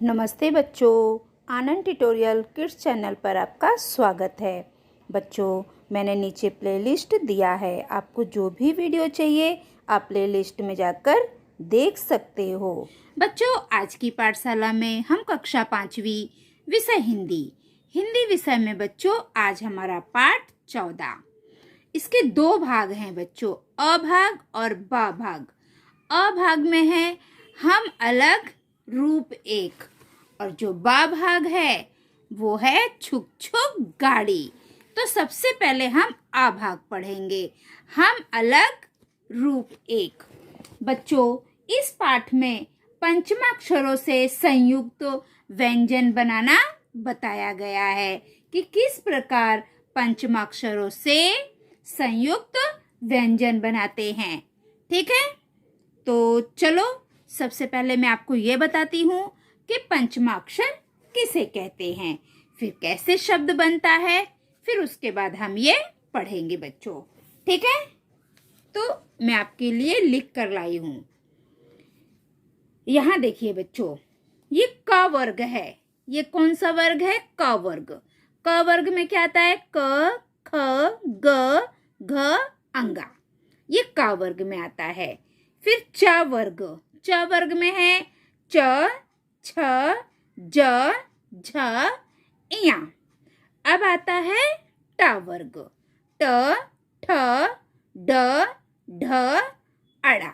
नमस्ते बच्चों, आनंद tutorial kids channel पर आपका स्वागत है। बच्चों, मैंने नीचे प्लेलिस्ट दिया है। आपको जो भी वीडियो चाहिए आप प्लेलिस्ट में जाकर देख सकते हो। बच्चों, आज की पाठशाला में हम कक्षा 5वीं विषय हिंदी विषय में बच्चों आज हमारा पाठ 14। इसके 2 भाग हैं बच्चों, अ भाग और ब भाग। अ भाग में है हम अलग रूप एक, और जो बा भाग है वो है छुक छुक गाड़ी। तो सबसे पहले हम आ भाग पढ़ेंगे, हम अलग रूप एक। बच्चों, इस पाठ में पंचमाक्षरों से संयुक्त व्यंजन बनाना बताया गया है कि किस प्रकार पंचमाक्षरों से संयुक्त व्यंजन बनाते हैं। ठीक है, तो चलो सबसे पहले मैं आपको ये बताती हूँ कि पंचमाक्षर किसे कहते हैं, फिर कैसे शब्द बनता है, फिर उसके बाद हम ये पढ़ेंगे बच्चों। ठीक है, तो मैं आपके लिए लिख कर लाई हूँ। यहाँ देखिए बच्चों, ये क वर्ग है। ये कौन सा वर्ग है? क वर्ग। क वर्ग में क्या आता है? क, ख, ग, घ, अंगा। ये क वर्ग में आता है। फिर च वर्ग। च वर्ग में है च, छ, ज, झ, इया। अब आता है ट वर्ग। ट, ठ, ड, ढ, अड़ा।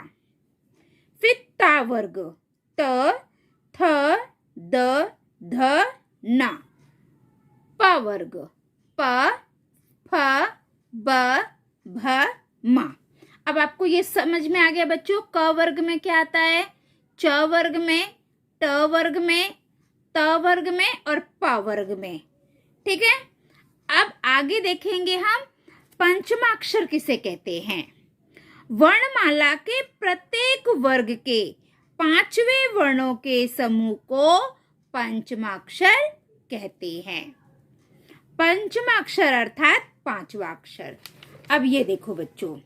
फिर ता वर्ग। त, थ, द, ध, न। प वर्ग। प, फ, ब, भ, म। अब आपको ये समझ में आ गया बच्चों, क वर्ग में क्या आता है, च वर्ग में, ट वर्ग में, त वर्ग में और प वर्ग में। ठीक है, अब आगे देखेंगे हम पंचमाक्षर किसे कहते हैं। वर्णमाला के प्रत्येक वर्ग के 5वें वर्णों के समूह को पंचमाक्षर कहते हैं। पंचमाक्षर अर्थात 5वां अक्षर। अब ये देखो बच्चों,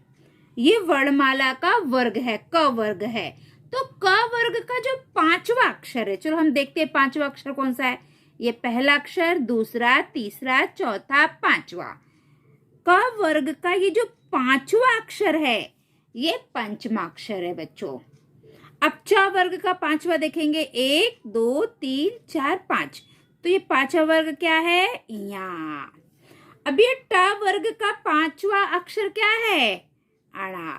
ये वर्णमाला का वर्ग है, क वर्ग है। तो क वर्ग का जो 5वां अक्षर है, चलो हम देखते हैं 5वां अक्षर कौन सा है। ये पहला अक्षर, दूसरा, तीसरा, चौथा, 5वां। क वर्ग का ये जो 5वां अक्षर है ये पंचमाक्षर है बच्चों। अब च वर्ग का 5वां देखेंगे, 1, 2, 3, 4, 5। तो ये 5वां वर्ग क्या है? या। अब ये ट वर्ग का 5वां अक्षर क्या है? अड़ा।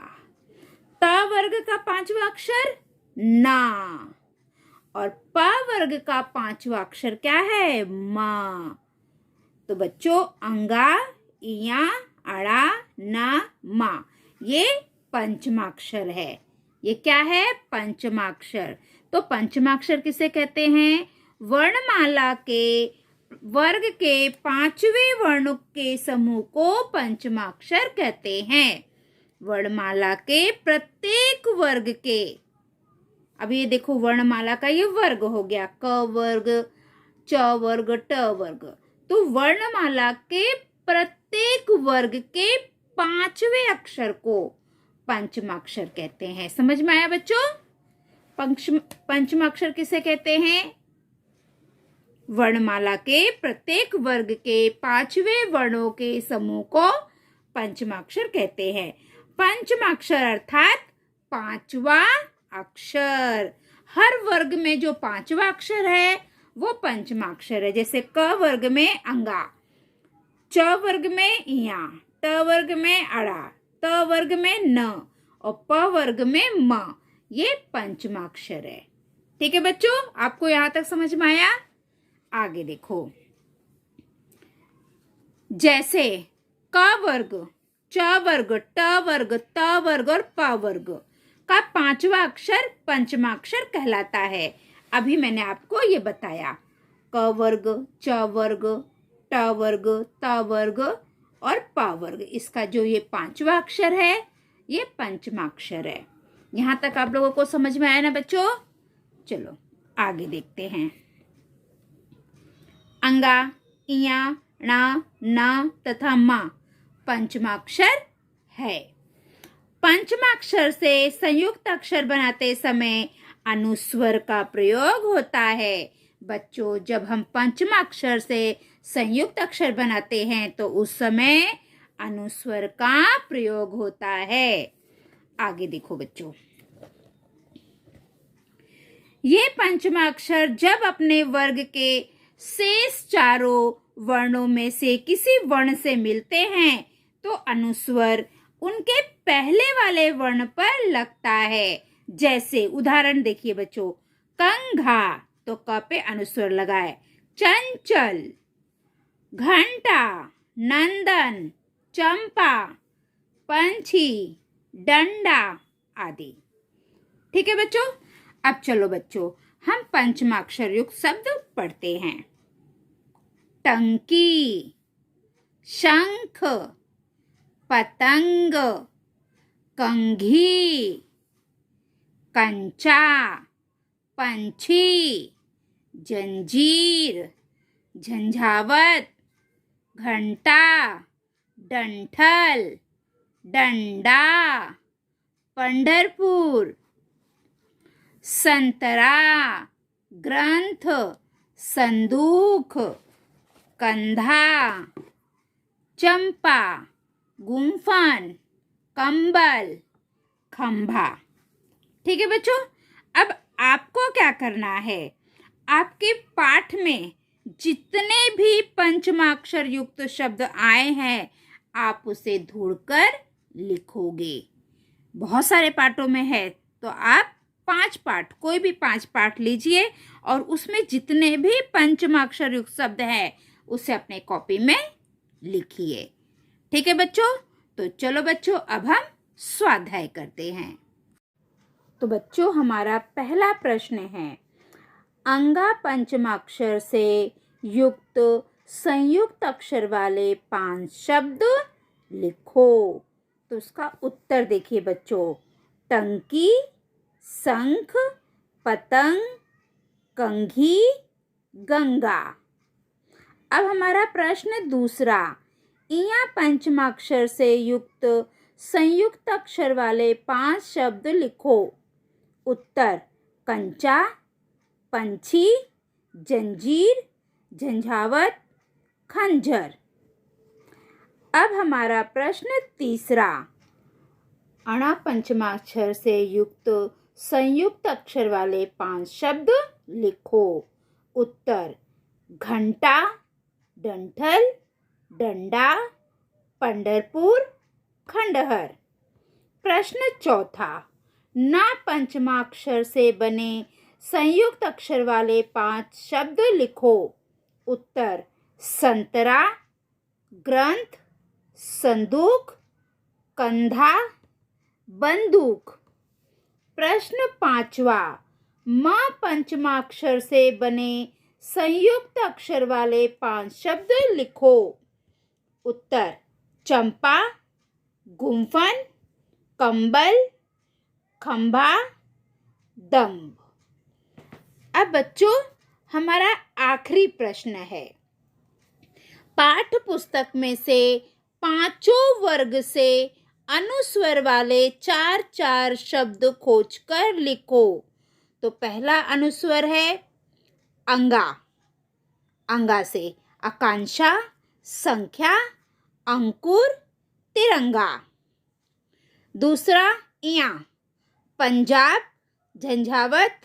त वर्ग का 5वां अक्षर ना, और प वर्ग का 5वां अक्षर क्या है? म। तो बच्चों, अंगा, इया, अड़ा, ना, मा, ये पंचमाक्षर है। ये क्या है? पंचमाक्षर। तो पंचमाक्षर किसे कहते हैं? वर्णमाला के वर्ग के 5वें वर्ण के समूह को पंचमाक्षर कहते हैं। वर्णमाला के प्रत्येक वर्ग के, अब ये देखो वर्णमाला का ये वर्ग हो गया, क वर्ग, च वर्ग, ट वर्ग। तो वर्णमाला के प्रत्येक वर्ग के 5वें अक्षर को पंचमाक्षर कहते हैं। समझ में आया बच्चों? पंचमाक्षर किसे कहते हैं? वर्णमाला के प्रत्येक वर्ग के 5वें वर्णों के समूह को पंचमाक्षर कहते हैं। पंचमाक्षर अर्थात 5वां अक्षर। हर वर्ग में जो 5वां अक्षर है वो पंचमाक्षर है। जैसे क वर्ग में अंगा, च वर्ग में इया, ट वर्ग में अड़ा, त वर्ग में न और प वर्ग में म। ये पंचमाक्षर है। ठीक है बच्चों, आपको यहां तक समझ में आया? आगे देखो, जैसे क वर्ग, च वर्ग, ट वर्ग, त वर्ग और प वर्ग का 5वां अक्षर पंचमाक्षर कहलाता है। अभी मैंने आपको ये बताया, क वर्ग, च वर्ग, ट वर्ग, त वर्ग और प वर्ग, इसका जो ये 5वां अक्षर है ये पंचमाक्षर है। यहां तक आप लोगों को समझ में आया ना बच्चों? चलो आगे देखते हैं। अंगा, इया, णा, न तथा मा पंचमाक्षर है। पंचमाक्षर से संयुक्त अक्षर बनाते समय अनुस्वर का प्रयोग होता है। बच्चों, जब हम पंचमा अक्षर से संयुक्त अक्षर बनाते हैं तो उस समय अनुस्वर का प्रयोग होता है। आगे देखो बच्चों, ये पंचमा अक्षर जब अपने वर्ग के शेष चारों वर्णों में से किसी वर्ण से मिलते हैं तो अनुस्वर उनके पहले वाले वर्ण पर लगता है। जैसे उदाहरण देखिए बच्चों, कंघा तो क पे अनुस्वर लगाए, चंचल, घंटा, नंदन, चंपा, पंछी, डंडा आदि। ठीक है बच्चों। अब चलो बच्चों, हम पंचमाक्षर युक्त शब्द पढ़ते हैं। टंकी, शंख, पतंग, कंघी, कंचा, पंछी, जंजीर, झंझावत, घंटा, डंठल, डंडा, पंढरपुर, संतरा, ग्रंथ, संदूक, कंधा, चंपा, गुम्फन, कंबल, खंभा। ठीक है बच्चों। अब आपको क्या करना है, आपके पाठ में जितने भी पंचमाक्षर युक्त शब्द आए हैं आप उसे ढूंढकर लिखोगे। बहुत सारे पाठों में है तो आप 5 पाठ, कोई भी 5 पाठ लीजिए और उसमें जितने भी पंचमाक्षर युक्त शब्द है उसे अपने कॉपी में लिखिए। ठीक है बच्चों। तो चलो बच्चों, अब हम स्वाध्याय करते हैं। तो बच्चों, हमारा पहला प्रश्न है, अंगा पंचमाक्षर से युक्त संयुक्त अक्षर वाले 5 शब्द लिखो। तो उसका उत्तर देखिए बच्चों, टंकी, शंख, पतंग, कंघी, गंगा। अब हमारा प्रश्न दूसरा, इया पंचमाक्षर से युक्त संयुक्त अक्षर वाले 5 शब्द लिखो। उत्तर, कंचा, पंछी, जंजीर, झंझावत, खंजर। अब हमारा प्रश्न तीसरा, अणा पंचमाक्षर से युक्त संयुक्त अक्षर वाले 5 शब्द लिखो। उत्तर, घंटा, डंठल, डंडा, पंढरपुर, खंडहर। प्रश्न चौथा, ना पंचमाक्षर से बने संयुक्त अक्षर वाले 5 शब्द लिखो। उत्तर, संतरा, ग्रंथ, संदूक, कंधा, बंदूक। प्रश्न पांचवा, म पंचमाक्षर से बने संयुक्त अक्षर वाले 5 शब्द लिखो। उत्तर, चंपा, गुम्फन, कंबल, खंभा, दम्भ। अब बच्चों, हमारा आखिरी प्रश्न है, पाठ पुस्तक में से 5 वर्ग से अनुस्वर वाले 4 शब्द खोजकर लिखो। तो पहला अनुस्वर है अंगा, अंगा से आकांक्षा, संख्या, अंकुर, तिरंगा। दूसरा इया, पंजाब, झंझावत,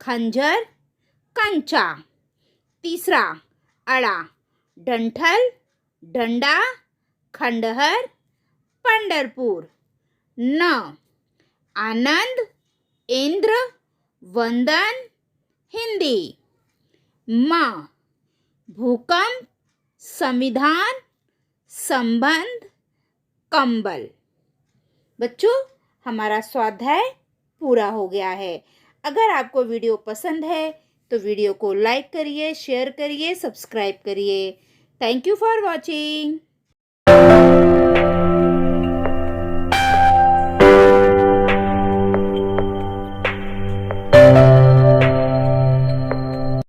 खंजर, कंचा। तीसरा अड़ा, डंठल, डंडा, खंडहर, पंढरपुर। न, आनंद, इंद्र, वंदन, हिंदी। म, भूकंप, संविधान, संबंध, कंबल। बच्चों, हमारा स्वाध्याय पूरा हो गया है। अगर आपको वीडियो पसंद है तो वीडियो को लाइक करिए, शेयर करिए, सब्सक्राइब करिए। Thank you for watching.